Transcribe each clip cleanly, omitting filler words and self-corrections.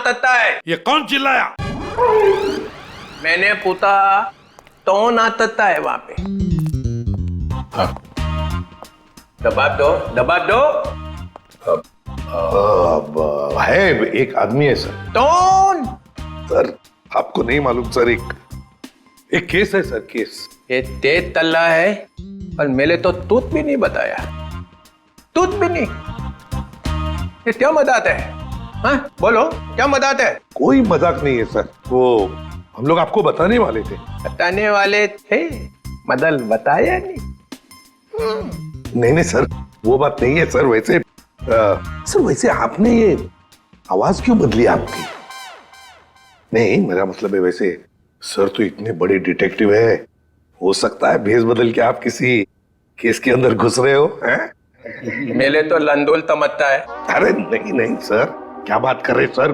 नातता है। ये कौन चिल्लाया? मैंने पूछा तो नातता है वहां पे। दबाव दो, दबाव दो। अब है एक आदमी है सर। कौन? सर आपको नहीं मालूम सर, एक केस है सर, केस। ये तेज तल्ला है और मैंने तो तूत भी नहीं बताया, तूत भी नहीं। ये क्या मजाक है? हाँ बोलो, क्या मजाक है? कोई मजाक नहीं है सर, वो हम लोग आपको बताने वाले थे। बताने वाले थे, मदल बताया नहीं। नहीं सर, वो बात नहीं है सर। वैसे सर वैसे आपने ये आवाज क्यों बदली आपकी? नहीं मेरा मतलब है, वैसे सर तो इतने बड़े डिटेक्टिव है, हो सकता है भेष बदल के आप किसी केस के अंदर घुस रहे हो हैं? मेले तो लंदुल तमत्ता है। अरे नहीं सर, क्या बात कर रहे सर?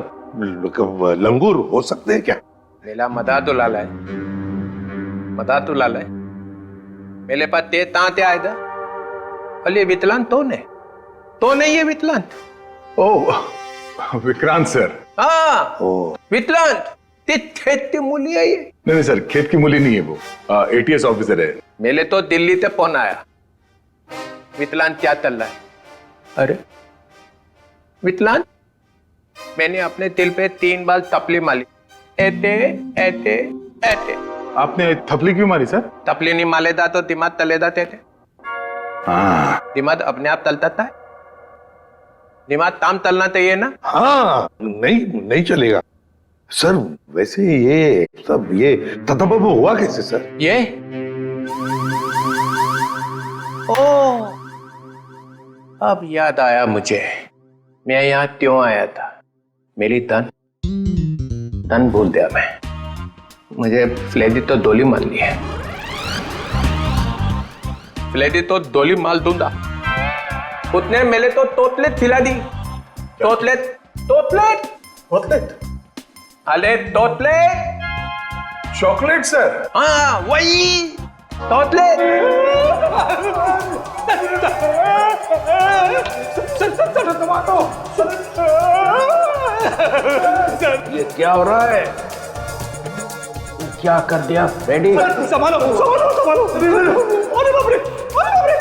लंगूर हो सकते हैं क्या? मेला मदा तो लाला है, मदा तो लाला है। मेले पास ते तांते आए था। अली विकलांत तो नहीं है विकलांत। ओह विक्रांत सर। हाँ विकलांत, ते खेत की मूली है ये। नहीं सर, खेत की मूली नहीं है वो, एटीएस ऑफिसर है। मेले तो दिल्ली से फोन आया, विकलांत क्या चल रहा है? अरे विकलांत, मैंने अपने दिल पे 3 बार तपली मारी, ऐते ऐते ऐते। आपने थपली क्यों मारी सर? तपली नहीं मालेदा तो दिमाग तलेदा थे। हाँ दिमाग अपने आप तलता था, दिमाग ताम तलना चाहिए ना। हाँ नहीं चलेगा सर। वैसे ये सब ये ततबब हुआ कैसे सर? ये ओ अब याद आया मुझे, मैं यहाँ क्यों आया था। मेरी तन भूल दिया मैं। मुझे फ्लेडी तो दोली मार ली है, फ्लेडी तो दोली माल दूंगा। उतने मेले तो तोतलेट खिला दी। तोतलेट तोतलेट चॉकलेट? अरे तोतलेट, चॉकलेट सर? हाँ वही तोतलेट। ये क्या हो रहा है? क्या कर दिया फ्रेडी? संभालो संभालो संभालो। अरे बाप रे, अरे बाप रे।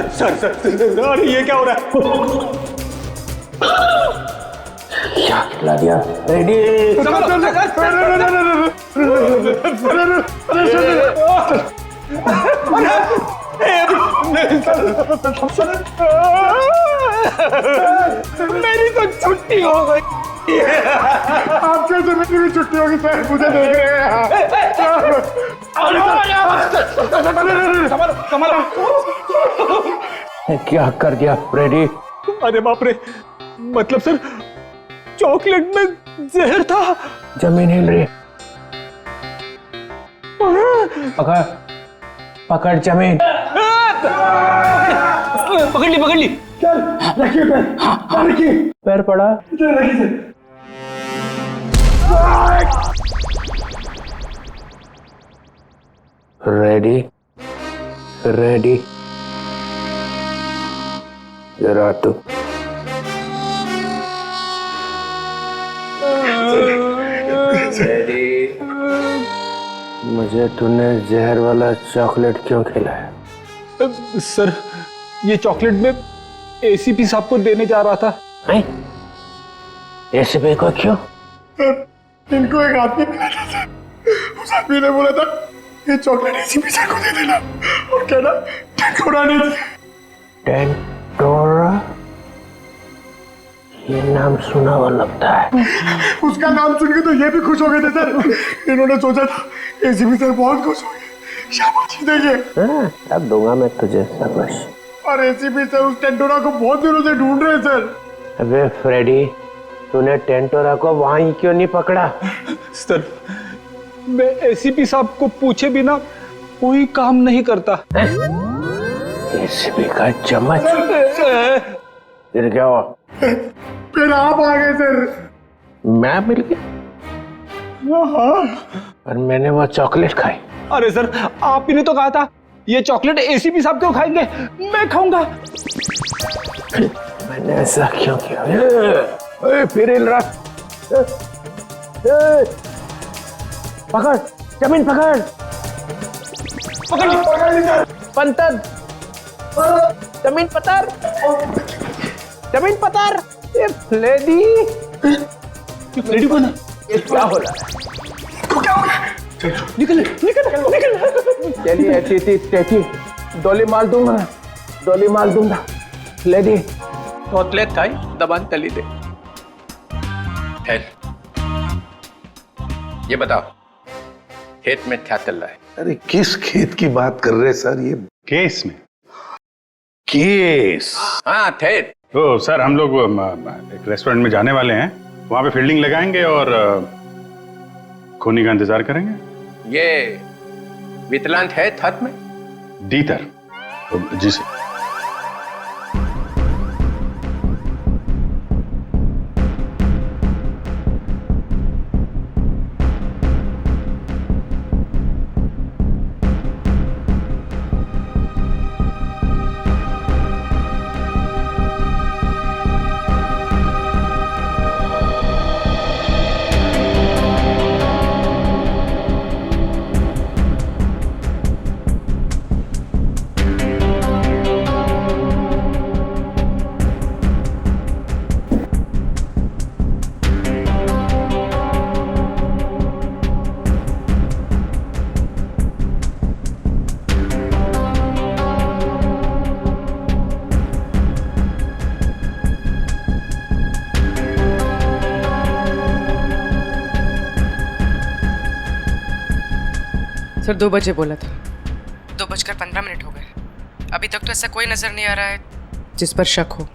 सर अरे ये क्या हो रहा है? क्या खिला दिया फ्रेडी? मेरी तो छुट्टी हो गई। आप कैसे मेरी भी छुट्टी होगी सर? मुझे देख रहे हैं। संभालो संभालो। क्या कर दिया फ्रेडी? अरे बाप रे, मतलब सर चॉकलेट में जहर था। जमीन हिल रही, पकड़ पकड़ जमीन। पकड़ ली। चल रखिए पैर, रखिए पैर पड़ा। रखिए सर। रेडी रेडी, जरा तू रेडी। मुझे तूने जहर वाला चॉकलेट क्यों खिलाया? सर ये चॉकलेट में एसीपी साहब को देने जा रहा था। एसीपी को क्यों? इनको एक आदमी मिला था सर, उस आदमी ने बोला था ये चॉकलेट एसीपी साहब को दे देना और कहना टेंटोरा नहीं थी। टेंटोरा, ये नाम सुना हुआ लगता है। उसका नाम सुन के तो ये भी खुश हो गए थे सर। इन्होंने सोचा था एसीपी सर बहुत खुश हो गए, शाबाशी देंगे। अब दूंगा मैं तुझे शाबाश। और एसीपी सर उस टेंटोरा को बहुत दिनों से ढूंढ रहे हैं सर। अबे फ्रेडी, तूने टेंटोरा को वहीं क्यों नहीं पकड़ा? सर मैं एसीपी साहब को पूछे बिना कोई काम नहीं करता। एसीपी का चम्मच फिर क्या हुआ? फिर आप आ गए सर। मैं मिल गया और मैंने वो चॉकलेट खाई। अरे सर आप ही ने तो कहा था ये चॉकलेट एसीपी साहब क्यों खाएंगे, मैं खाऊंगा। मैंने ऐसा क्यों किया? फिर हिल रहा, पकड़, जमीन पकड़, पंतर, जमीन पतर, जमीन पतर। लेडी, लेडी कौन है? क्या हो रहा है? निकल निकल निकल। चलिए ऐसी डोली मार दूंगा, डोली मार दूंगा। लेडी तोतले थाई दबान तली दे। ये बताओ खेत में क्या चल रहा है? अरे किस खेत की बात कर रहे हैं सर? ये केस में। केस? हाँ खेत। तो सर हम लोग एक रेस्टोरेंट में जाने वाले हैं, वहां पे फील्डिंग लगाएंगे और खूनी का इंतजार करेंगे। ये विकलांग है हाथ में? डीतर। जी सर। सर 2 बजे बोला था। 2:15 हो गए। अभी तक तो ऐसा कोई नजर नहीं आ रहा है जिस पर शक हो।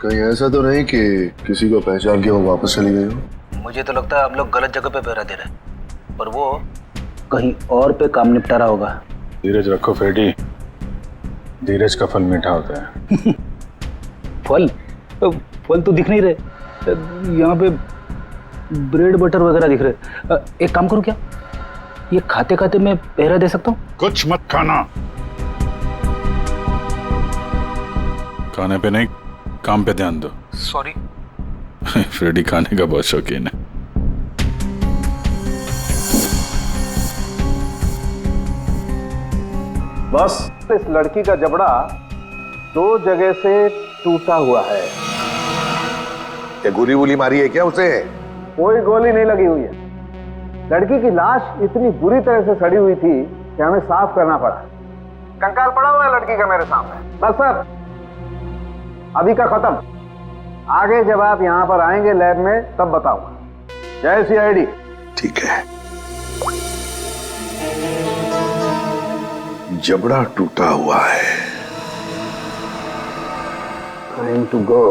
कहीं ऐसा तो नहीं कि किसी को पहचान के वो वापस चली गई हो? मुझे तो लगता है हम लोग गलत जगह पे पहरा दे रहे हैं, पर वो कहीं और पे काम निपटा रहा होगा। धीरज रखो फेडी, धीरज का फल मीठा होता है। फल तो दिख नहीं रहे यहाँ पे, ब्रेड बटर वगैरह दिख रहे। एक काम करूं क्या, ये खाते खाते मैं पहरा दे सकता हूँ? कुछ मत खाना। खाने पे नहीं, काम पे ध्यान दो। सॉरी। फ्रेडी खाने का बहुत शौकीन है। बस इस लड़की का जबड़ा 2 जगह से टूटा हुआ है। क्या गोली वोली मारी है क्या उसे? कोई गोली नहीं लगी हुई है। लड़की की लाश इतनी बुरी तरह से सड़ी हुई थी कि हमें साफ करना पड़ा। कंकाल पड़ा हुआ है लड़की का मेरे सामने। बस सर, अभी का खत्म। आगे जब आप यहाँ पर आएंगे लैब में तब बताऊंगा। जय CID। ठीक है। जबड़ा टूटा हुआ है। Time to go.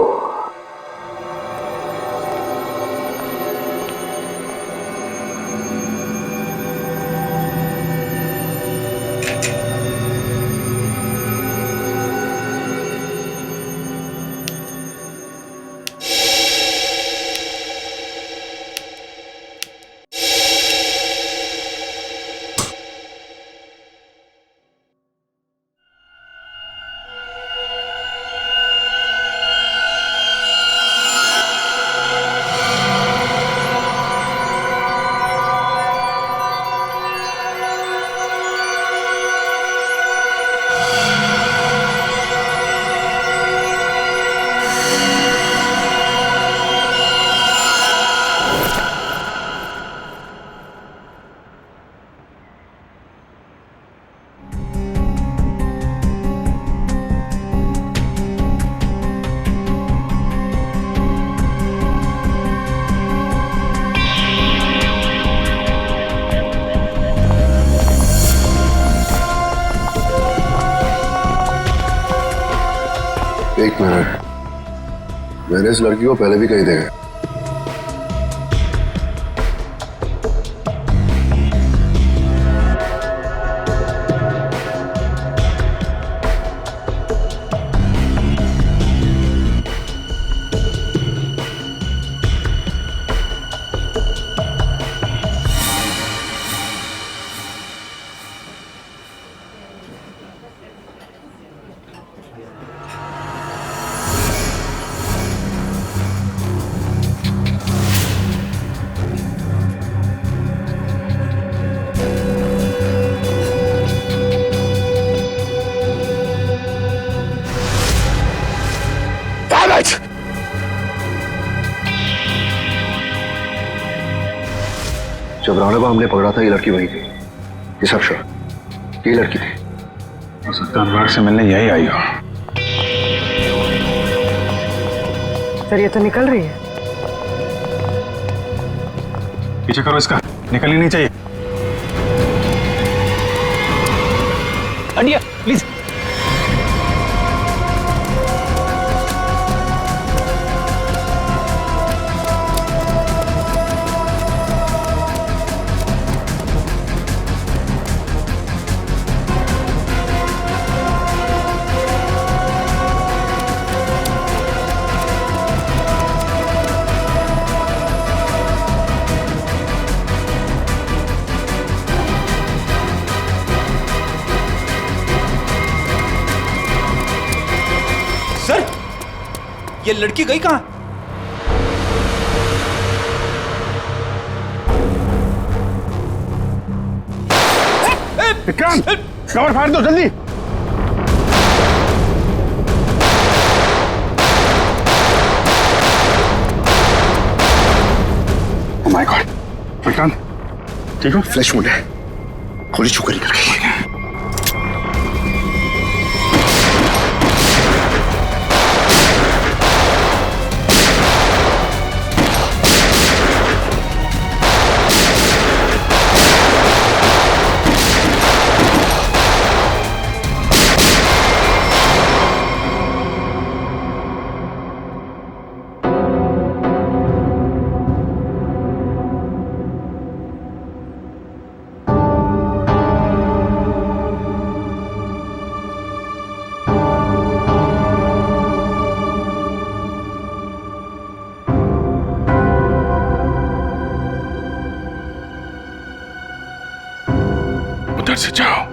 एक मिनट, मैंने इस लड़की को पहले भी कहीं देखा। जब राणा हमने पकड़ा था ये लड़की वही थी। ये सब श्योर, ये लड़की थी। हो सकता है अनुराग से मिलने यही आई हो। सर ये तो निकल रही है। पीछे करो इसका, निकलनी नहीं चाहिए। हटिए प्लीज। सर, ये लड़की गई कहां? विक्रांत, कवर फाड़ दो जल्दी। ओह माय गॉड, विक्रांत ठीक हो? फ्लैश मोड है, गोली चुकरी कर गई। उधर से जाओ।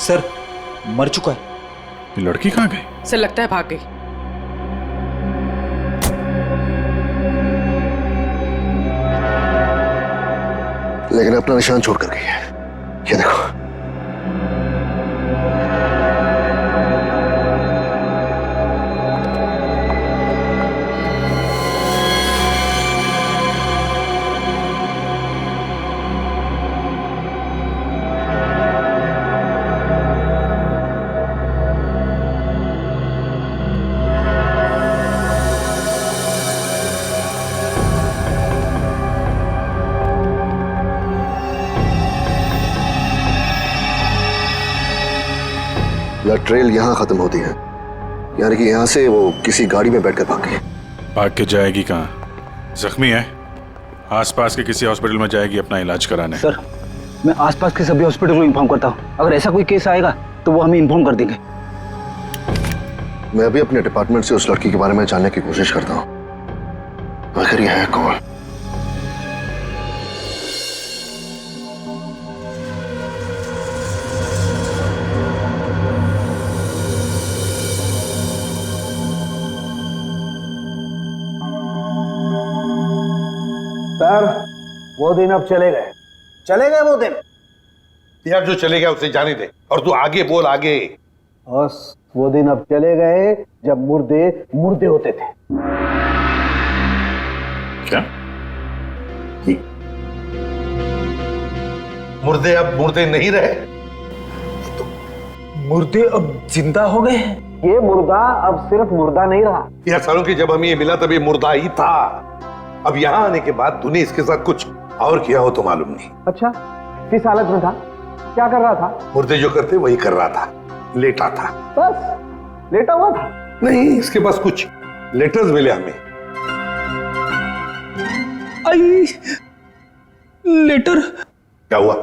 सर, मर चुका है। ये लड़की कहाँ गई? सर लगता है भाग गई। लेकिन अपना निशान छोड़ कर गई है, ये देखो। ट्रेल यहां खत्म होती है, यानी कि यहां से वो किसी गाड़ी में बैठकर भाग गई। भाग के जाएगी कहाँ? जख्मी है, आसपास के किसी हॉस्पिटल में जाएगी अपना इलाज कराने। सर, मैं आसपास के सभी हॉस्पिटल को इन्फॉर्म करता हूँ। अगर ऐसा कोई केस आएगा तो वो हमें इन्फॉर्म कर देंगे। मैं अभी अपने डिपार्टमेंट से उस लड़की के बारे में जानने की कोशिश करता हूँ। आखिर यह है कौन? सर, वो दिन अब चले गए वो दिन। यार जो चले गया उसे जाने दे, और तू आगे बोल, आगे। बस वो दिन अब चले गए जब मुर्दे मुर्दे होते थे। क्या? मुर्दे अब मुर्दे नहीं रहे, तो मुर्दे अब जिंदा हो गए हैं। ये मुर्दा अब सिर्फ मुर्दा नहीं रहा। यार सालों की जब हमें ये मिला तब ये मुर्दा ही था। अब यहाँ आने के बाद तूने इसके साथ कुछ और किया हो तो मालूम नहीं। अच्छा, किस हालत में था? क्या कर रहा था? मुर्दे जो करते वही कर रहा था, लेटा था। बस लेटा हुआ था? नहीं, इसके पास कुछ लेटर्स मिले हमें। आई लेटर? क्या हुआ?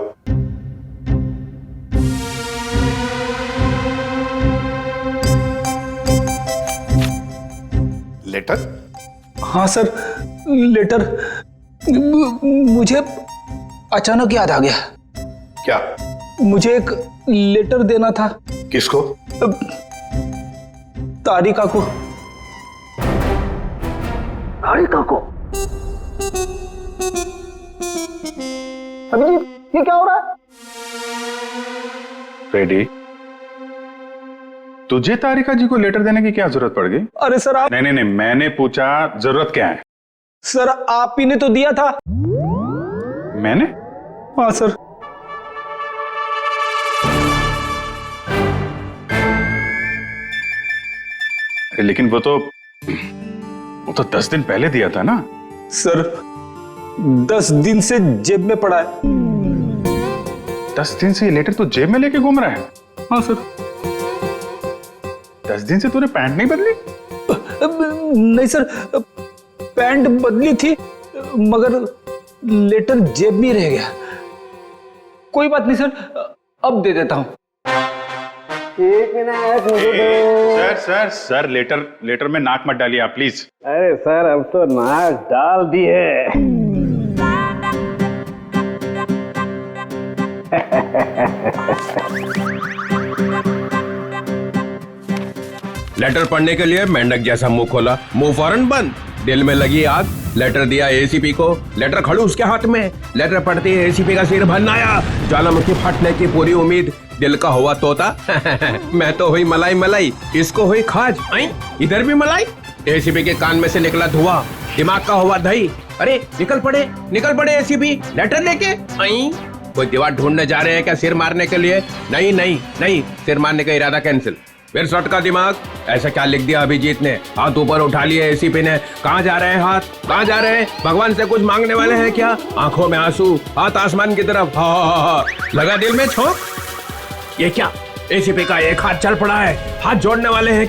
लेटर? हाँ सर, लेटर। मुझे अचानक याद आ गया। क्या? मुझे एक लेटर देना था। किसको? तारिका को। तारिका को? अभिजीत, ये क्या हो रहा है? रेडी, तुझे तारिका जी को लेटर देने की क्या जरूरत पड़ गई? अरे सर आप। नहीं नहीं नहीं, मैंने पूछा जरूरत क्या है। सर आप ही ने तो दिया था। मैंने? हाँ सर। अरे लेकिन वो तो 10 दिन पहले दिया था ना। सर 10 दिन से जेब में पड़ा है। 10 दिन से ये लेटर तो जेब में लेके घूम रहा है? हाँ सर। 10 दिन से तूने पैंट नहीं बदली? नहीं सर, पैंट बदली थी मगर लेटर जेब में रह गया। कोई बात नहीं सर, अब दे देता हूं। एक मिनट मुझे सर सर सर, लेटर में नाक मत डालिए आप प्लीज। अरे सर अब तो नाक डाल दिए। लेटर पढ़ने के लिए मेंढक जैसा मुंह खोला, मुंह फौरन बंद। दिल में लगी आग। लेटर दिया एसीपी को, लेटर खड़ूस के हाथ में। लेटर पढ़ते ही एसीपी का सिर भन्नाया, ज्वालामुखी फटने की पूरी उम्मीद। दिल का हुआ तोता मैं तो हुई मलाई मलाई, इसको हुई खाज। इधर भी मलाई। एसीपी के कान में से निकला धुआं, दिमाग का हुआ दही। अरे निकल पड़े एसीपी लेटर लेके। कोई दीवार ढूंढने जा रहे हैं क्या सिर मारने के लिए? नहीं नहीं नहीं, सिर मारने का इरादा कैंसिल। फिर शॉट का दिमाग। ऐसा क्या लिख दिया अभिजीत ने? हाथ ऊपर उठा लिए एसीपी ने। कहाँ जा रहे हैं हाथ? कहाँ जा रहे हैं? भगवान से कुछ मांगने वाले हैं क्या? आंखों में आंसू, हाथ आसमान की तरफ। हा लगा दिल में छोंक। ये क्या? एसीपी का एक हाथ चल पड़ा है। हाथ जोड़ने वाले हैं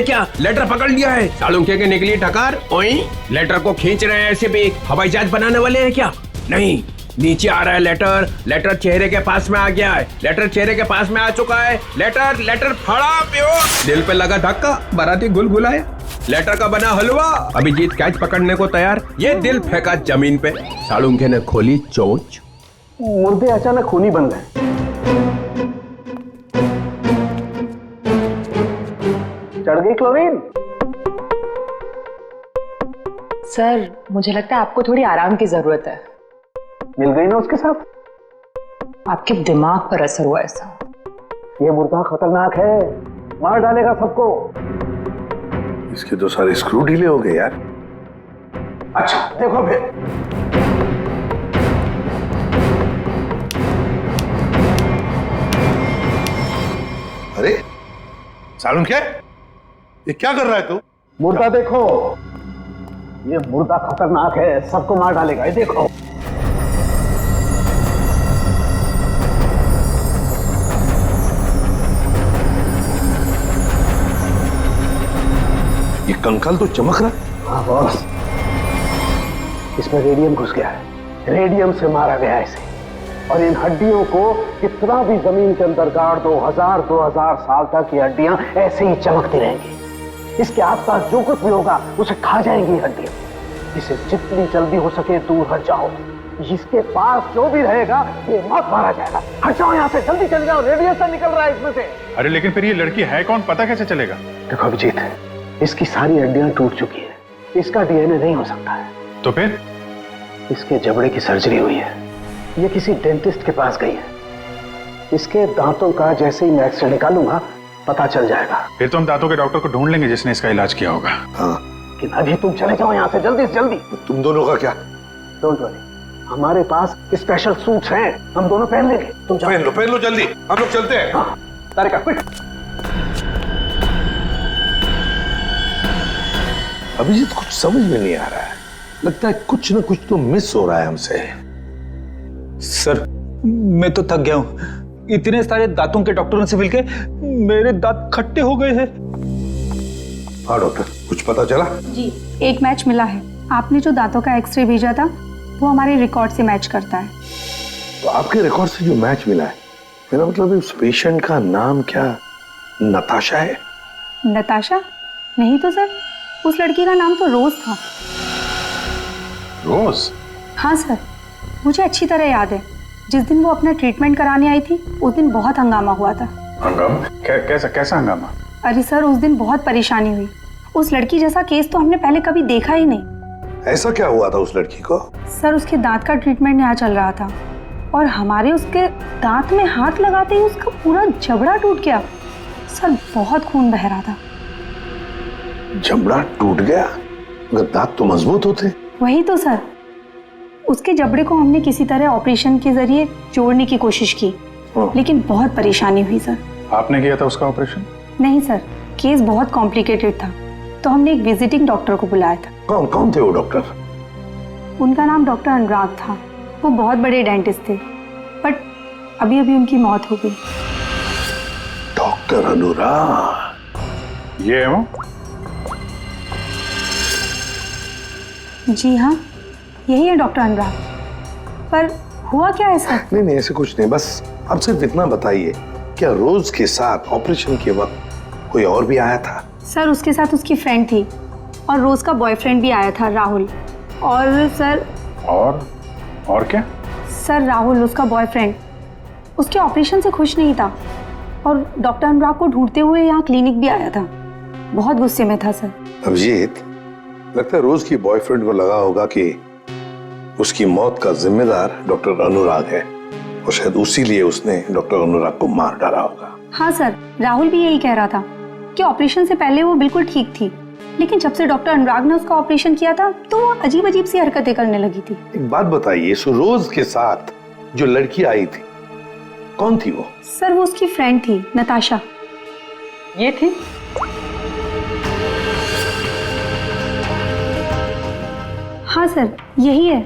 क्या? लेटर पकड़ लिया है। सालुंखे की निकली टकार। ओई लेटर को खींच रहे हैं एसीपी। हवाई जहाज बनाने वाले हैं क्या? नहीं, नीचे आ रहा है लेटर चेहरे के पास में आ गया है। लेटर चेहरे के पास में आ चुका है। लेटर फड़ा प्योर। दिल पे लगा धक्का, बाराती गुलगुलाया। लेटर का बना हलवा। अभिजीत कैच पकड़ने को तैयार। ये दिल फेंका जमीन पे। सालुंखे ने खोली चोंच। मुर्दे अचानक खूनी बन गए। चढ़ गई क्लोरीन। सर मुझे लगता है आपको थोड़ी आराम की जरूरत है। मिल गई ना उसके साथ? आपके दिमाग पर असर हुआ ऐसा। ये मुर्दा खतरनाक है, मार डालेगा सबको। इसके तो सारे स्क्रू ढीले हो गए यार। अच्छा देखो फिर। अरे सालुन क्या? ये क्या कर रहा है तू? मुर्दा देखो, ये मुर्दा खतरनाक है, सबको मार डालेगा। ये देखो। ये कंकाल तो चमक रहा है। हाँ बॉस, इसमें रेडियम घुस गया है। रेडियम से मारा गया है इसे। और इन हड्डियों को कितना भी जमीन के अंदर गाड़ दो, 2000 साल तक ये हड्डियां ऐसे ही चमकती रहेंगी। इसके आसपास जो कुछ भी होगा उसे खा जाएंगी हड्डियां। इसे जितनी जल्दी हो सके दूर हट जाओ। इसके पास जो भी रहेगा ये मत मारा जाएगा। हट जाओ यहाँ से, जल्दी चले जाओ, रेडिएशन निकल रहा है इसमें से। अरे लेकिन फिर ये लड़की है कौन, पता कैसे चलेगा? देखो अभिजीत, इसकी सारी हड्डियां टूट चुकी है। इसका डीएनए नहीं हो सकता है। तो फिर? इसके जबड़े की सर्जरी हुई है। ये किसी डेंटिस्ट के पास गई है। इसके दांतों का जैसे ही मैं एक्सरे निकालूंगा पता चल जाएगा। फिर तो हम दांतों के डॉक्टर को ढूंढ लेंगे जिसने इसका इलाज किया होगा। हाँ, लेकिन अभी तुम चले जाओ यहाँ से जल्दी से जल्दी। तुम दोनों का क्या? डोंट वरी, हमारे पास स्पेशल सूट्स हैं, हम दोनों पहन लेंगे। तुम जाओ। पहन लो जल्दी, हम लोग चलते हैं। हाँ, तारिका क्विक। अभिजीत कुछ समझ में नहीं आ रहा है। लगता है कुछ ना कुछ तो मिस हो रहा है हमसे। सर मैं तो थक गया हूं। इतने सारे दांतों के डॉक्टरों से मिलके मेरे दांत खट्टे हो गए हैं। हाँ डॉक्टर, कुछ पता चला? जी, एक मैच मिला है। आपने जो दांतों का एक्सरे भेजा था वो हमारे रिकॉर्ड से मैच करता है। तो आपके रिकॉर्ड से जो मैच मिला है, मेरा मतलब उस पेशेंट का नाम क्या नताशा है? नताशा? नहीं तो सर, उस लड़की का नाम तो रोज था। रोज? हाँ सर, मुझे अच्छी तरह याद है। जिस दिन वो अपना ट्रीटमेंट कराने आई थी उस दिन बहुत हंगामा हुआ था। हंगामा? कैसा हंगामा? अरे सर, उस दिन बहुत परेशानी हुई। उस लड़की जैसा केस तो हमने पहले कभी देखा ही नहीं। ऐसा क्या हुआ था उस लड़की को? सर, उसके दांत का ट्रीटमेंट यहाँ चल रहा था और हमारे उसके दांत में हाथ लगाते ही उसका पूरा जबड़ा टूट गया। सर, बहुत खून बह रहा था। जबड़ा टूट गया? मगर दांत तो मजबूत होते। वही तो सर, उसके जबड़े को हमने किसी तरह ऑपरेशन के जरिए जोड़ने की कोशिश की, लेकिन बहुत परेशानी हुई सर। आपने किया था उसका ऑपरेशन? नहीं सर, केस बहुत कॉम्प्लिकेटेड था, तो हमने एक विजिटिंग डॉक्टर को बुलाया था। कौन कौन थे वो डॉक्टर? उनका नाम डॉक्टर अनुराग था। वो बहुत बड़े डेंटिस्ट थे, बट अभी अभी उनकी मौत हो गई। डॉक्टर अनुराग? ये है वो? जी हाँ, यही है डॉक्टर अनुराग। पर हुआ क्या है सर? नहीं, ऐसे कुछ नहीं, बस आप सिर्फ इतना बताइए, क्या रोज के साथ ऑपरेशन के वक्त कोई और भी आया था? सर, उसके साथ उसकी फ्रेंड थी और रोज का बॉयफ्रेंड भी आया था, राहुल। और सर और क्या? सर, राहुल उसका बॉयफ्रेंड उसके ऑपरेशन से खुश नहीं था और डॉक्टर अनुराग को ढूंढते हुए यहाँ क्लिनिक भी आया था। बहुत गुस्से में था सर। अभिजीत, लगता है रोज की बॉयफ्रेंड को लगा होगा कि उसकी मौत का जिम्मेदार डॉक्टर अनुराग है और शायद उसी लिए उसने डॉक्टर अनुराग को मार डाला होगा। हाँ सर, राहुल भी यही कह रहा था कि ऑपरेशन से पहले वो बिल्कुल ठीक थी, लेकिन जब से डॉक्टर अनुराग ने उसका ऑपरेशन किया था तो वो अजीब अजीब सी हरकतें करने लगी थी। एक बात बताइए, सो रोज के साथ जो लड़की आई थी, कौन थी वो? सर, वो उसकी फ्रेंड थी, नताशा। ये थी? हाँ सर, यही है।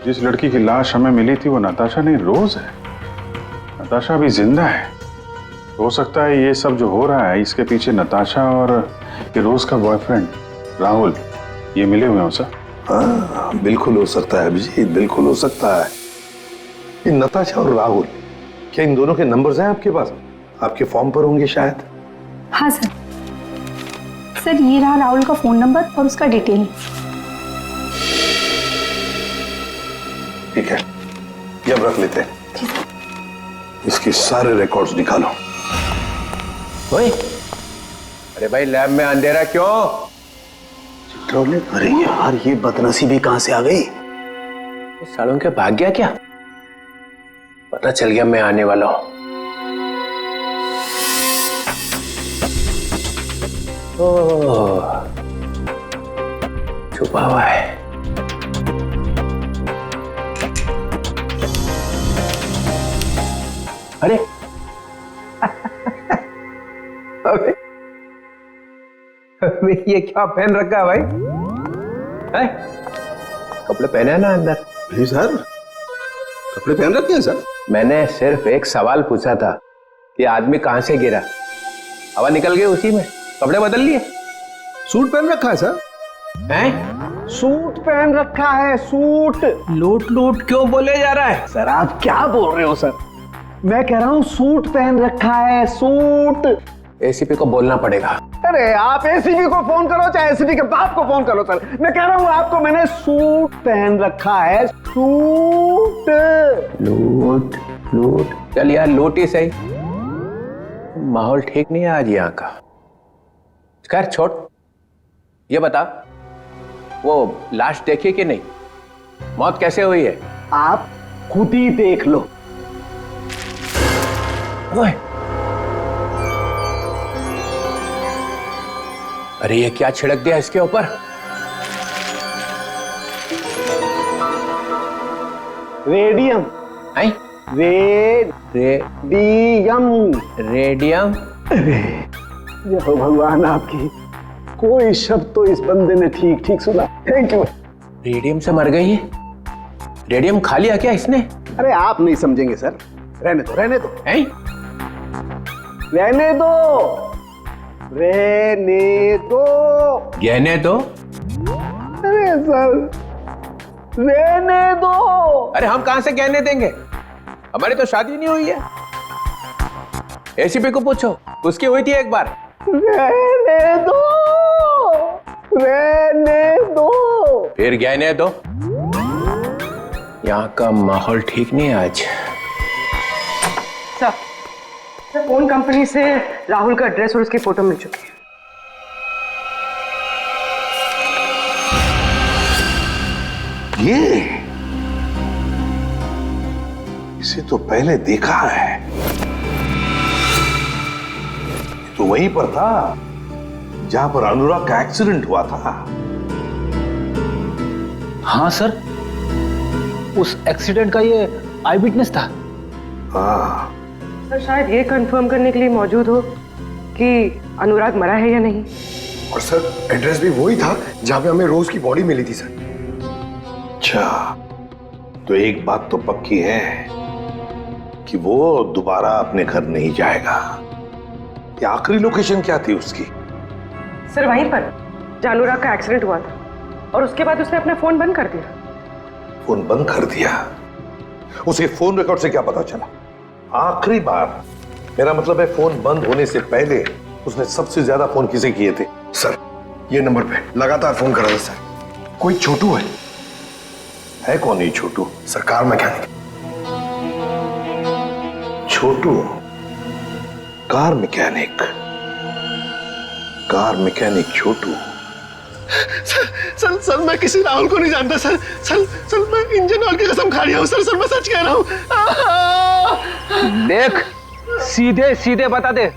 जिस लड़की की लाश हमें मिली थी वो नताशा नहीं, रोज है। नताशा अभी जिंदा है। हो सकता है ये सब जो हो रहा है इसके पीछे नताशा और ये रोज का बॉयफ्रेंड राहुल ये मिले हुए हो सर। हाँ, बिल्कुल हो सकता है अभिजीत, बिल्कुल हो सकता है। ये नताशा और राहुल, क्या इन दोनों के नंबर्स हैं आपके पास? आपके फॉर्म पर होंगे शायद। हाँ सर। सर, ये रहा राहुल का फोन नंबर और उसका डिटेल। ठीक है, ये अब रख लेते हैं। इसके सारे रिकॉर्ड्स निकालो। ओए, अरे भाई लैब में अंधेरा क्यों? अरे यार, ये बदनसीबी कहां से आ गई? सालों के भाग गया क्या? पता चल गया मैं आने वाला हूं। ओह, छुपा हुआ है। अरे अबे ये क्या पहन रखा है भाई? है? कपड़े पहने हैं ना अंदर? नहीं सर, कपड़े पहन रखे हैं सर। मैंने सिर्फ एक सवाल पूछा था कि आदमी कहां से गिरा, हवा निकल गई उसी में, कपड़े बदल लिए? सूट पहन रखा है सर। हैं? सूट पहन रखा है, सूट। लूट लूट क्यों बोले जा रहा है? सर, आप क्या बोल रहे हो सर? मैं कह रहा हूँ सूट पहन रखा है, सूट। एसीपी को बोलना पड़ेगा। अरे आप एसीपी को फोन करो चाहे एसीपी के बाप को फोन करो सर, मैं कह रहा हूँ आपको मैंने सूट पहन रखा है, सूट। लूट लूट, चल यार लूट ही सही। माहौल ठीक नहीं है आज यहाँ का। खैर छोड़, ये बता वो लाश देखी कि नहीं? मौत कैसे हुई है? आप खुद ही देख लो। ओए, अरे ये क्या छिड़क दिया इसके ऊपर? रेडियम। हैं? रेडियम। रेडियम? जय हो भगवान आपकी, कोई शब्द तो इस बंदे ने ठीक ठीक सुना। Thank you. रेडियम से मर गई है? रेडियम खा लिया क्या इसने? अरे आप नहीं समझेंगे सर, रहने दो रहने दो। हैं? रहने दो, रहने दो। गहने दो? अरे सर, रहने दो। अरे हम कहां से गहने देंगे? हमारी तो शादी नहीं हुई है। एसीपी को पूछो, उसकी हुई थी एक बार। रहने दो, रहने दो। फिर गहने दो। यहाँ का माहौल ठीक नहीं है आज। फोन कंपनी से राहुल का एड्रेस और उसकी फोटो मिल चुकी है। ये इसे तो पहले देखा है, तो वहीं पर था जहां पर अनुराग का एक्सीडेंट हुआ था। हाँ सर, उस एक्सीडेंट का ये आई विटनेस था। हाँ सर शायद ये कंफर्म करने के लिए मौजूद हो कि अनुराग मरा है या नहीं। और सर एड्रेस भी वही था जहां पे हमें रोज की बॉडी मिली थी सर। अच्छा, तो एक बात तो पक्की है कि वो दोबारा अपने घर नहीं जाएगा। ये आखिरी लोकेशन क्या थी उसकी? सर वहीं पर जहाँ अनुराग का एक्सीडेंट हुआ था, और उसके बाद उसने अपना फोन बंद कर दिया। फोन बंद कर दिया? उसे फोन रिकॉर्ड से क्या पता चला? आखिरी बार, मेरा मतलब है फोन बंद होने से पहले उसने सबसे ज्यादा फोन किसे किए थे? सर ये नंबर पे लगातार फोन कर रहा था सर। कोई छोटू है कौन ही Chhotu? Sir, car mechanic. Chhotu car mechanic? Car mechanic Chhotu? Sir sir मैं किसी राहुल को नहीं जानता सर। सर मैं इंजन ऑयल की कसम खा रहा हूँ सर मैं सच कह रहा हूँ। देख, सीधे सीधे बता दे,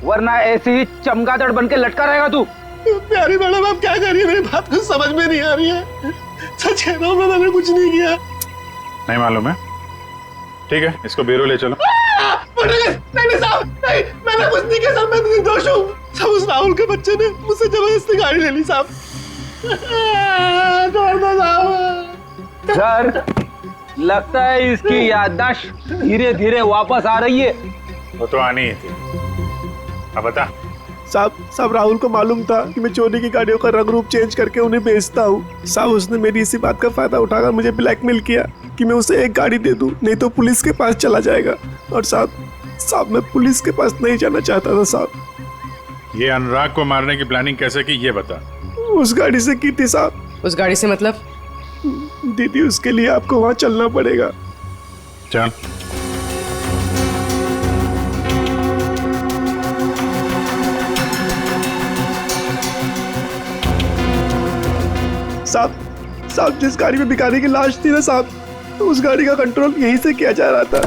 वरना ऐसे ही चमगादड़ बन के लटका रहेगा तू। प्यारी मैडम आप क्या कर रही है? मेरी बात कुछ समझ में नहीं आ रही है। सच कह रहा हूँ मैंने कुछ नहीं किया। नहीं मालूम है? ठीक है, इसको ब्यूरो ले चलो। नहीं साहब, नहीं मैंने कुछ नहीं किया सर, मैं निर्दोष हूँ। सब उस राहुल के बच्चे ने मुझसे जबरदस्ती गाड़ी ले ली साहब। सर लगता है इसकी याददाश्त धीरे धीरे वापस आ रही है। वो तो आनी ही थी। अब बता। साहब राहुल को मालूम था कि मैं चोरी की गाड़ियों का रंग रूप चेंज करके उन्हें बेचता हूँ। साहब उसने मेरी इसी बात का फायदा उठाकर मुझे ब्लैकमेल किया कि मैं उसे एक गाड़ी दे दूं, नहीं तो पुलिस के पास चला जाएगा। और साहब मैं पुलिस के पास नहीं जाना चाहता था साहब। ये अनुराग को मारने की प्लानिंग कैसे की ये बता। उस गाड़ी से की थी साहब। उस गाड़ी से मतलब? दीदी उसके लिए आपको वहां चलना पड़ेगा। चल। साहब जिस गाड़ी में भिखारी की लाश थी ना साहब, तो उस गाड़ी का कंट्रोल यहीं से किया जा रहा था।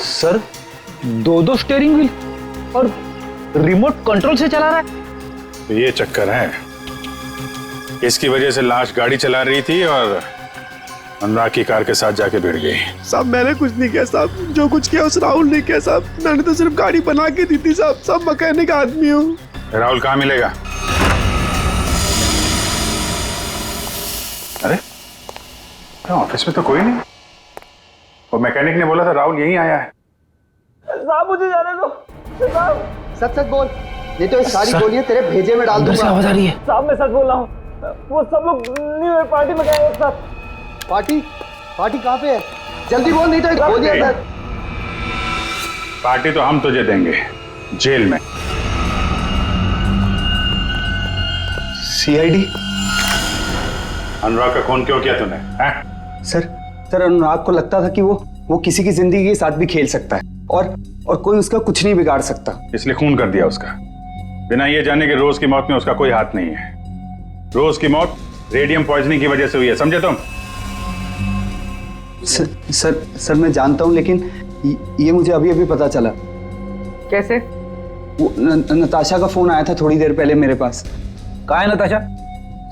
सर दो स्टीयरिंग व्हील और रिमोट कंट्रोल से चला रहा है। तो ये चक्कर है, इसकी वजह से लाश गाड़ी चला रही थी और अनुराग की कार के साथ जाके भिड़ गई। साहब मैंने कुछ नहीं किया साहब, जो कुछ किया उस राहुल ने किया साहब। मैंने तो सिर्फ गाड़ी बना के दी थी साहब। सब मैकेनिक आदमी हूँ। राहुल कहाँ मिलेगा? अरे ऑफिस में तो कोई नहीं। वो मैकेनिक ने बोला था राहुल यहीं आया है। साहब मुझे जाने दो। साहब सच बोल, नहीं तो ये सारी गोलियां तेरे भेजे में डाल दूंगा। आवाज आ रही है। साहब मैं सच बोल रहा हूँ, वो सब लोग न्यू ईयर पार्टी में गए एक साथ। पार्टी कहाँ पे है? जल्दी बोल, नहीं तो एक गोलियां। पार्टी तो हम तुझे देंगे जेल में। सीआईडी? अनुराग का खून क्यों किया तूने? सर अनुराग को लगता था कि वो किसी की जिंदगी के साथ भी खेल सकता है और कोई उसका कुछ नहीं बिगाड़ सकता, इसलिए खून कर दिया उसका, बिना ये जाने कि रोज की मौत में उसका कोई हाथ नहीं है। रोज की मौत रेडियम पॉइजनिंग की वजह से हुई है, समझे तुम? सर मैं जानता हूं, लेकिन ये मुझे अभी अभी पता चला। कैसे? वो नताशा का फोन आया था थोड़ी देर पहले मेरे पास। कहाँ है नताशा?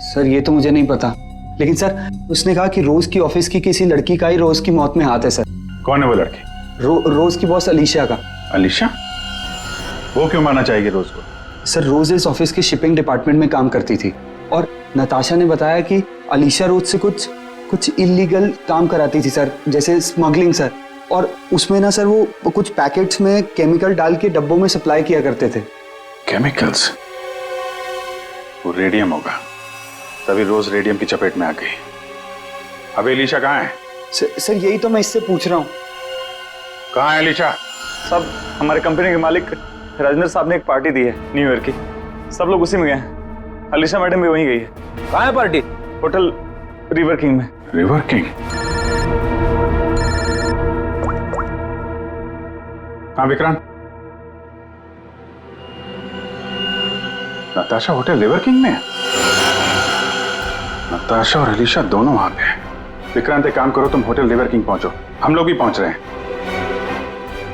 सर ये तो मुझे नहीं पता, लेकिन सर उसने कहा कि रोज की ऑफिस की किसी लड़की का ही रोज की मौत में हाथ है। सर कौन है वो लड़की? रोज की बॉस अलीशा का। अलीशा? वो क्यों मारना चाहेगी रोज को? सर रोज इस ऑफिस के शिपिंग डिपार्टमेंट में काम करती थी और नताशा ने बताया कि अलीशा रोज से कुछ इलीगल काम कराती थी सर, जैसे स्मगलिंग सर। और उसमें ना सर वो कुछ पैकेट्स में केमिकल डाल के डब्बों में सप्लाई किया करते थे। केमिकल्स? वो रेडियम होगा, तभी रोज रेडियम की चपेट में आ गई। अब अलीशा कहाँ है? सर यही तो मैं इससे पूछ रहा हूँ। कहाँ है अलीशा? साहब हमारे कंपनी के मालिक राजेंद्र साहब ने एक पार्टी दी है न्यू ईयर की, सब लोग उसी में गए हैं। अलीशा मैडम भी वहीं गई है। कहाँ है पार्टी? होटल रिवर किंग में। River King? हाँ Vikrant, Natasha hotel River King में है। नताशा और अलीशा दोनों वहां पे हैं। विक्रांत एक काम करो, तुम होटल रिवर किंग पहुंचो, हम लोग भी पहुंच रहे हैं।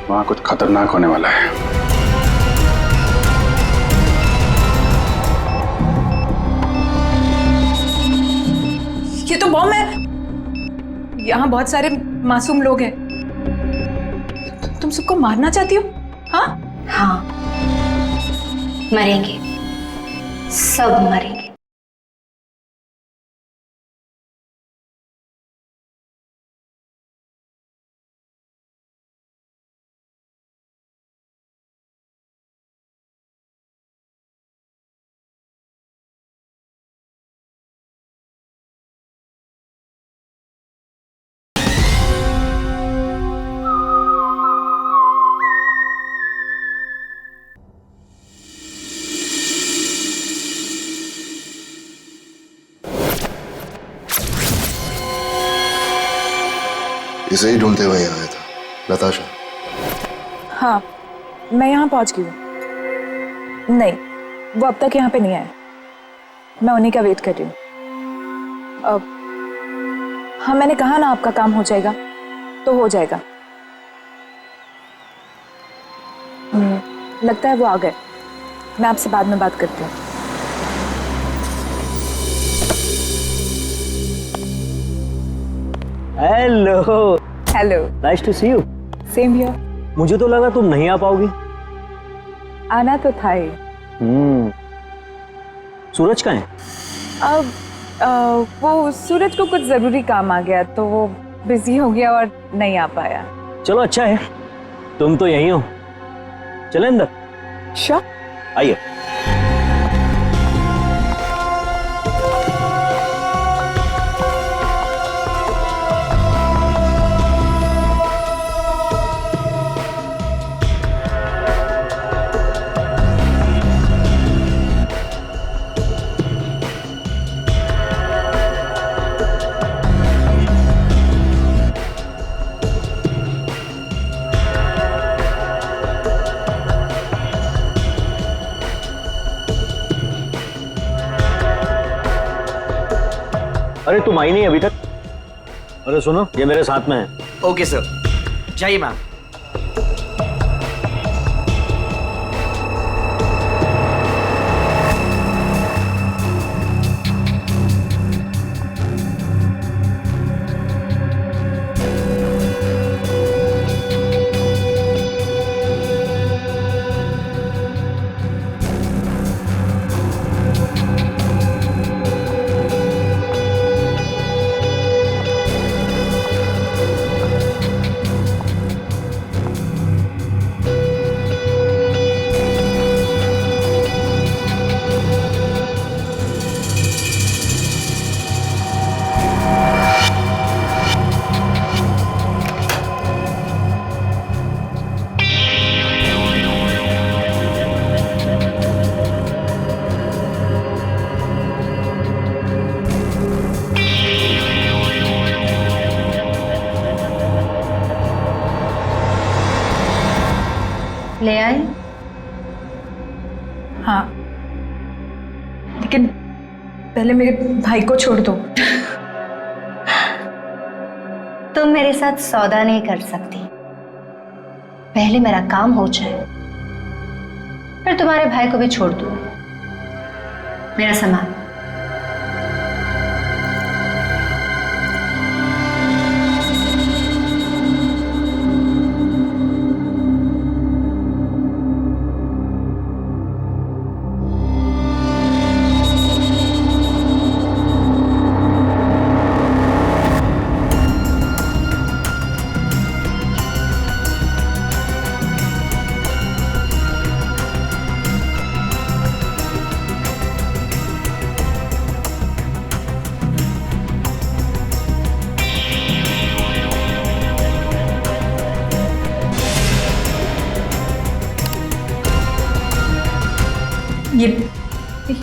वहां कुछ खतरनाक होने वाला है। ये तो बॉम्ब है। यहाँ बहुत सारे मासूम लोग हैं। तुम सबको मारना चाहती हो? हाँ हाँ, मरेंगे, सब मरेंगे। इसे ही ढूंढते हुए यहाँ आया था। नताशा? हाँ, मैं यहाँ पहुँच गई हूँ। नहीं, वो अब तक यहाँ पे नहीं आया। मैं उन्हीं का वेट कर रही हूँ। हाँ, मैंने कहा ना आपका काम हो जाएगा तो हो जाएगा। लगता है वो आ गए। मैं आपसे बाद में बात करती हूँ। Hello. Hello, nice to see you. Same here. मुझे तो लगा तुम नहीं आ पाओगी। आना तो था ही। सूरज कहाँ है? अब वो सूरज को कुछ जरूरी काम आ गया तो वो बिजी हो गया और नहीं आ पाया। चलो अच्छा है, तुम तो यहीं हो। चले अंदर? श्योर, आइए। अरे तुम आई नहीं अभी तक? अरे सुनो, ये मेरे साथ में है। ओके सर, जाइए मैम। ले आए? हाँ, लेकिन पहले मेरे भाई को छोड़ दो। तुम मेरे साथ सौदा नहीं कर सकती। पहले मेरा काम हो जाए, फिर तुम्हारे भाई को भी छोड़ दो। मेरा सामान।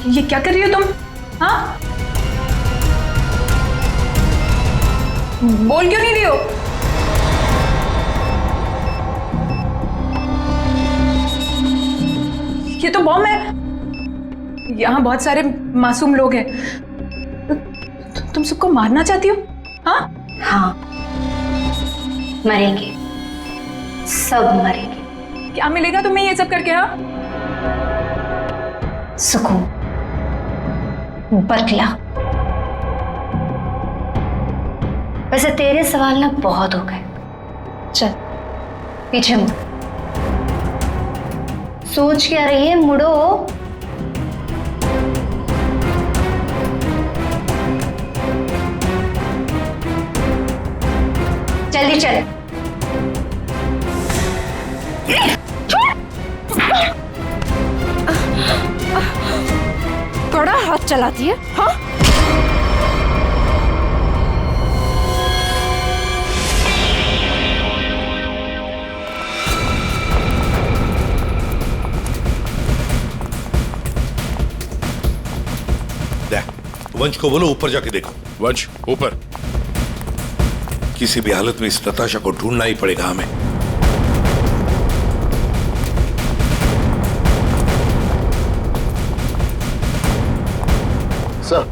ये क्या कर रही हो तुम? हाँ, बोल क्यों नहीं रही हो? ये तो बॉम्ब है। यहाँ बहुत सारे मासूम लोग हैं। तुम सबको मारना चाहती हो? हाँ हाँ, मरेंगे, सब मरेंगे। क्या मिलेगा तुम्हें ये सब करके? हाँ, सुकून, बदला। वैसे तेरे सवाल ना बहुत हो गए, चल पीछे मुड़। सोच क्या रही है, मुड़ो। जल्दी चल। बड़ा हाथ चलाती है। हाँ, वंश को बोलो ऊपर जाके देखो। वंश ऊपर। किसी भी हालत में इस नताशा को ढूंढना ही पड़ेगा हमें। सर,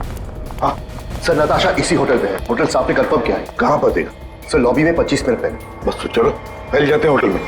हाँ सर, नताशा इसी होटल पे है। होटल साहब ने कंफर्म किया है। कहां पर देगा? सर लॉबी में 25 मिनट पहले। बस तो चलो पहले जाते हैं होटल में।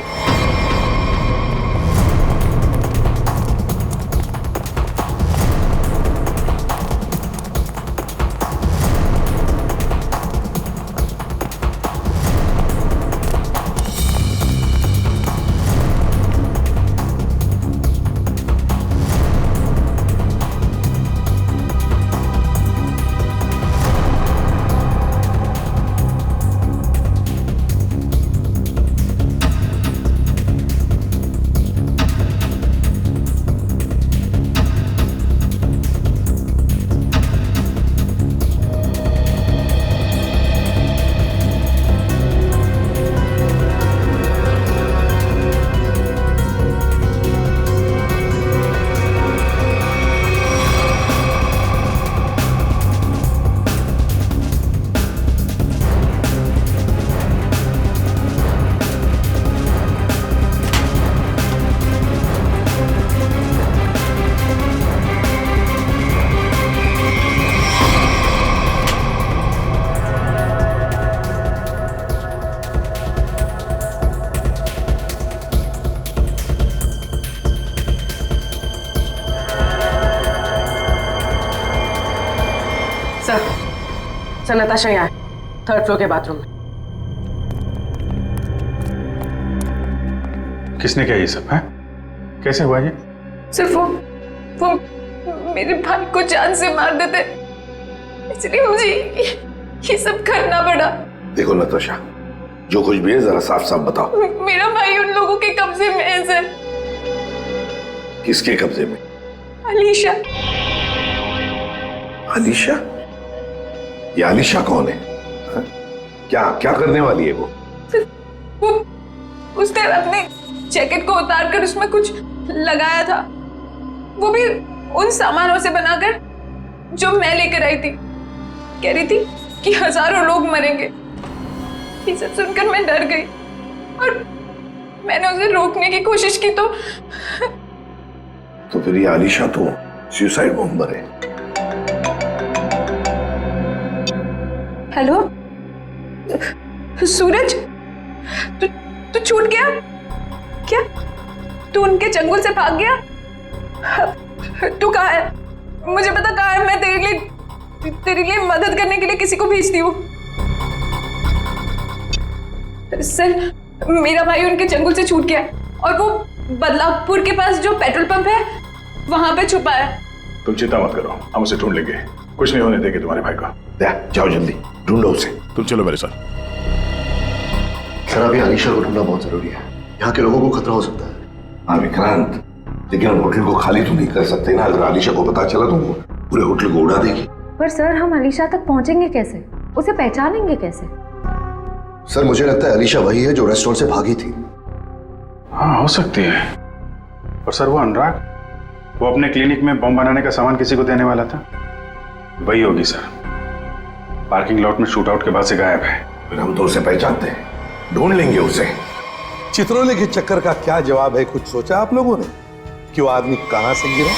सर नताशा यहाँ है, 3rd फ्लोर के बाथरूम में। किसने किया ये सब है? कैसे हुआ ये? सिर्फ वो मेरे भाई को जान से मार देते, इसलिए मुझे ये सब करना पड़ा। देखो नताशा, जो कुछ भी है जरा साफ साफ बताओ। मेरा भाई उन लोगों के कब्जे में है सर। किसके कब्जे में? अलीशा। अलीशा? ये अलीशा कौन है? हा? क्या क्या करने वाली है वो? उसने अपने जैकेट को उतार कर उसमें कुछ लगाया था, वो भी उन सामानों से बनाकर जो मैं लेकर आई थी। कह रही थी कि हजारों लोग मरेंगे। ये सब सुनकर मैं डर गई और मैंने उसे रोकने की कोशिश की तो फिर ये अलीशा तो सुसाइड बॉम्बर है। हेलो सूरज, तू छूट गया क्या? तू उनके चंगुल से भाग गया? तू कहाँ है? मुझे पता कहाँ है। मैं तेरे लिए मदद करने के लिए किसी को भेजती हूँ। सर, मेरा भाई उनके चंगुल से छूट गया और वो बदलापुर के पास जो पेट्रोल पंप है वहां पे छुपा है। तुम चिंता मत करो, हम उसे ढूंढ लेंगे। कुछ नहीं होने देंगे तुम्हारे भाई को। जाओ जल्दी ढूंढो उसे। तुम चलो मेरे साथ। सर अभी अलीशा को ढूंढना बहुत जरूरी है। यहाँ के लोगों को खतरा हो सकता है। हाँ विक्रांत, लेकिन हम होटल को खाली तो नहीं कर सकते ना। अगर अलीशा को पता चला तो वो पूरे होटल को उड़ा देगी। पर सर, हम अलीशा तक पहुंचेंगे कैसे? उसे पहचानेंगे कैसे? सर मुझे लगता है अलीशा वही है जो रेस्टोरेंट से भागी थी। हाँ हो सकती है। और सर वो अनुराग, वो अपने क्लिनिक में बम बनाने का सामान किसी को देने वाला था, वही होगी सर। पार्किंग लॉट में शूट आउट के बाद से गायब है। फिर हम तो उसे पहचानते हैं, ढूंढ लेंगे उसे। चित्रोले के चक्कर का क्या जवाब है, कुछ सोचा आप लोगों ने कि वो आदमी कहां से गिरा?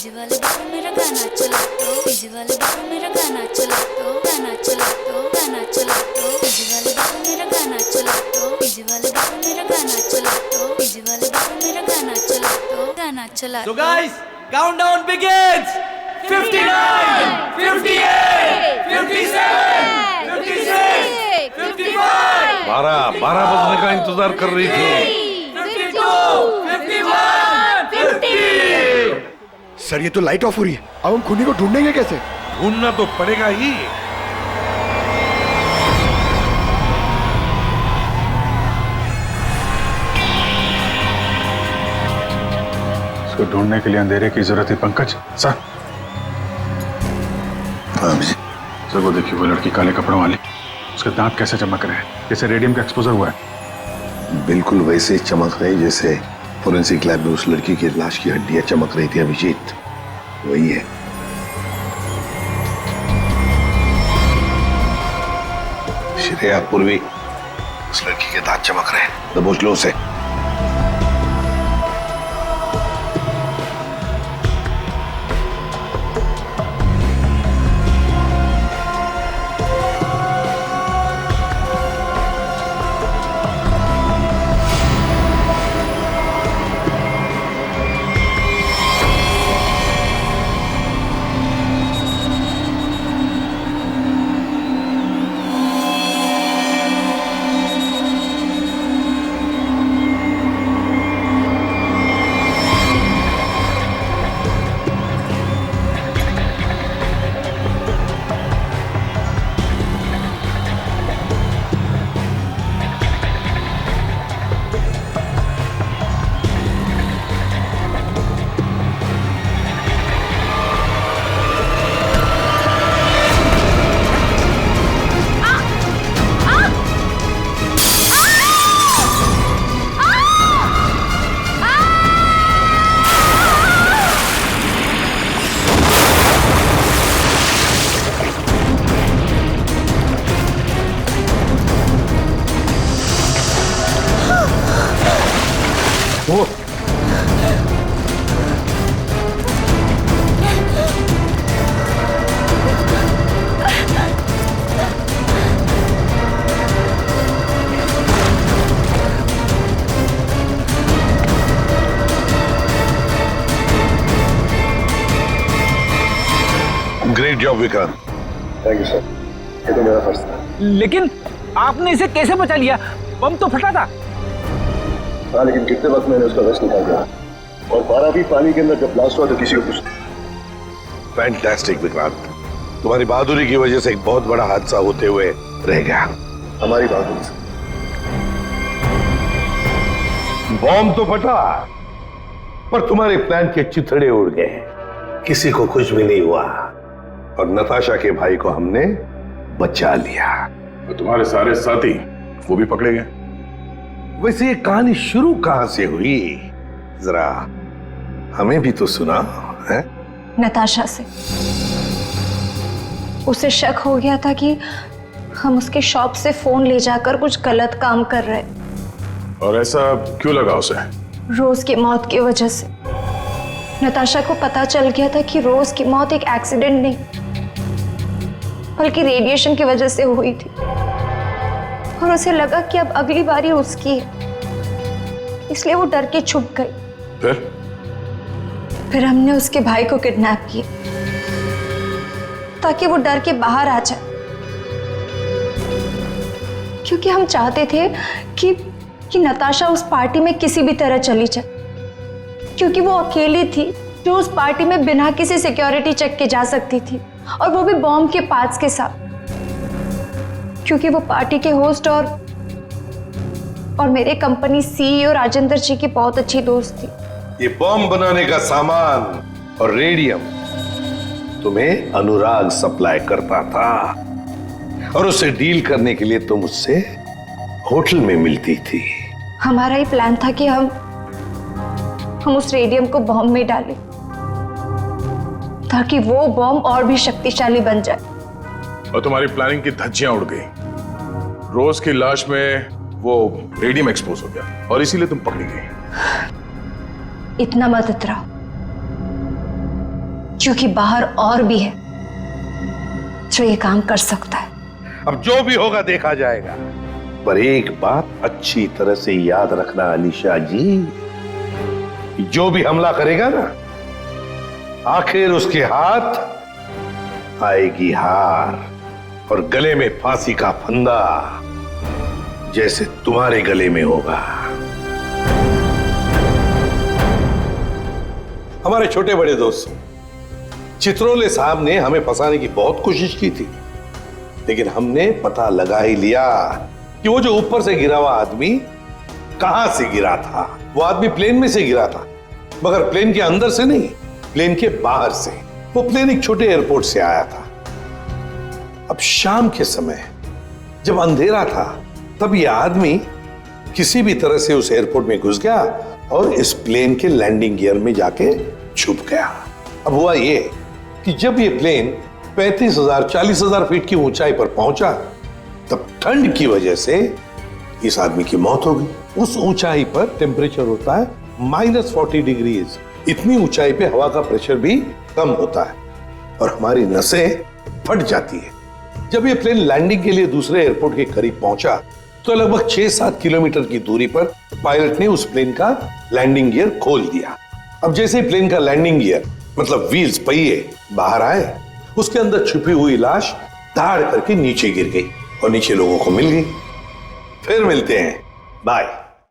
वाले बाबू मेरा गाना चला दो, डीजे वाले बाबू मेरा गाना चला दो, गाना चला दो, गाना चला दो, डीजे वाले बाबू मेरा गाना चला दो, डीजे वाले बाबू मेरा गाना चला दो, डीजे वाले बाबू मेरा गाना चला दो, गाना चला दो। So guys, countdown begins. 59, 58, 57, 56, 55. 12 बजने का इंतजार कर रही थी। 52, 51, 50. सर ये तो लाइट ऑफ हो रही है, अब हम खूनी को ढूंढेंगे कैसे? ढूंढना तो पड़ेगा ही। इसको ढूंढने के लिए अंधेरे की जरूरत है पंकज। सर सर वो देखिए, वो लड़की काले कपड़ों वाली, उसके दांत कैसे चमक रहे हैं, जैसे रेडियम का एक्सपोजर हुआ है। बिल्कुल वैसे चमक रही जैसे फोरेंसिक लैब में उस लड़की की लाश की हड्डियां चमक रही थी। अभिजीत वही है। श्रेया पूर्वी, उस लड़की के दांत चमक रहे हैं। दबोच लो उसे। Great job Vikrant. Thank you sir, ये तो मेरा फर्ज था। लेकिन आपने इसे कैसे बचा लिया? बम तो फटा था। हाँ, लेकिन कितने वक्त मैंने उसका रश निकाल दिया, और 12 भी पानी के अंदर जब ब्लास्ट हुआ तो किसी को कुछ। फैंटास्टिक विक्रांत, तुम्हारी बहादुरी की वजह से एक बहुत बड़ा हादसा होते हुए रह गया। हमारी बहादुरी से बॉम्ब तो फटा, पर तुम्हारे प्लान के चिथड़े उड़ गए, किसी को कुछ भी नहीं हुआ, और नताशा के भाई को हमने बचा लिया। तो तुम्हारे सारे साथी वो भी पकड़े गए। वैसे ये कहानी शुरू कहां से हुई, जरा हमें भी तो सुना है। नताशा से। उसे शक हो गया था कि हम उसके शॉप से फोन ले जाकर कुछ गलत काम कर रहे। और ऐसा क्यों लगा उसे? रोज की मौत की वजह से। नताशा को पता चल गया था कि रोज की मौत एक एक्सीडेंट नहीं बल्कि रेडिएशन की वजह से हुई थी, और उसे लगा कि अब अगली बारी उसकी है, इसलिए वो डर के छुप गई। फिर हमने उसके भाई को किडनैप किया ताकि वो डर के बाहर आ जाए, क्योंकि हम चाहते थे कि नताशा उस पार्टी में किसी भी तरह चली जाए, क्योंकि वो अकेली थी जो उस पार्टी में बिना किसी सिक्योरिटी चेक के जा सकती थी, और वो भी बॉम्ब के पार्ट्स के साथ, क्योंकि वो पार्टी के होस्ट और मेरे कंपनी सीईओ राजेंद्र जी की बहुत अच्छी दोस्त थी। ये बॉम्ब बनाने का सामान और रेडियम तुम्हें अनुराग सप्लाई करता था, और उसे डील करने के लिए तुम उससे होटल में मिलती थी। हमारा ही प्लान था कि हम उस रेडियम को बॉम्ब में डालें, ताकि वो बॉम्ब और भी शक्तिशाली बन जाए। और तुम्हारी प्लानिंग की धज्जियां उड़ गई। रोज की लाश में वो रेडियम एक्सपोज हो गया और इसीलिए तुम पकड़ी गई। इतना मत इतराओ, क्योंकि बाहर और भी है जो ये काम कर सकता है। अब जो भी होगा देखा जाएगा, पर एक बात अच्छी तरह से याद रखना अलीशा जी, जो भी हमला करेगा ना, आखिर उसके हाथ आएगी हार, और गले में फांसी का फंदा, जैसे तुम्हारे गले में होगा। हमारे छोटे बड़े दोस्त चित्रोले साहब ने हमें फंसाने की बहुत कोशिश की थी, लेकिन हमने पता लगा ही लिया कि वो जो ऊपर से गिरा हुआ आदमी कहां से गिरा था। वो आदमी प्लेन में से गिरा था, मगर प्लेन के अंदर से नहीं, प्लेन के बाहर से। वो प्लेन एक छोटे एयरपोर्ट से आया था। अब शाम के समय जब अंधेरा था, तब यह आदमी किसी भी तरह से उस एयरपोर्ट में घुस गया और इस प्लेन के लैंडिंग गियर में जाके छुप गया। अब हुआ ये कि जब ये प्लेन 35,000 40,000 फीट की ऊंचाई पर पहुंचा, तब ठंड की वजह से इस आदमी की मौत हो गई। उस ऊंचाई पर टेम्परेचर होता है -40 डिग्रीज। इतनी ऊंचाई पे हवा का प्रेशर भी कम होता है और हमारी नसें फट जाती है। जब ये प्लेन लैंडिंग के लिए दूसरे एयरपोर्ट के करीब पहुंचा, तो लगभग 6-7 किलोमीटर की दूरी पर पायलट ने उस प्लेन का लैंडिंग गियर खोल दिया। अब जैसे ही प्लेन का लैंडिंग गियर मतलब व्हील्स, पहिए बाहर आए, उसके अंदर छुपी हुई लाश धाड़ करके नीचे गिर गई और नीचे लोगों को मिल गई। फिर मिलते हैं, बाय।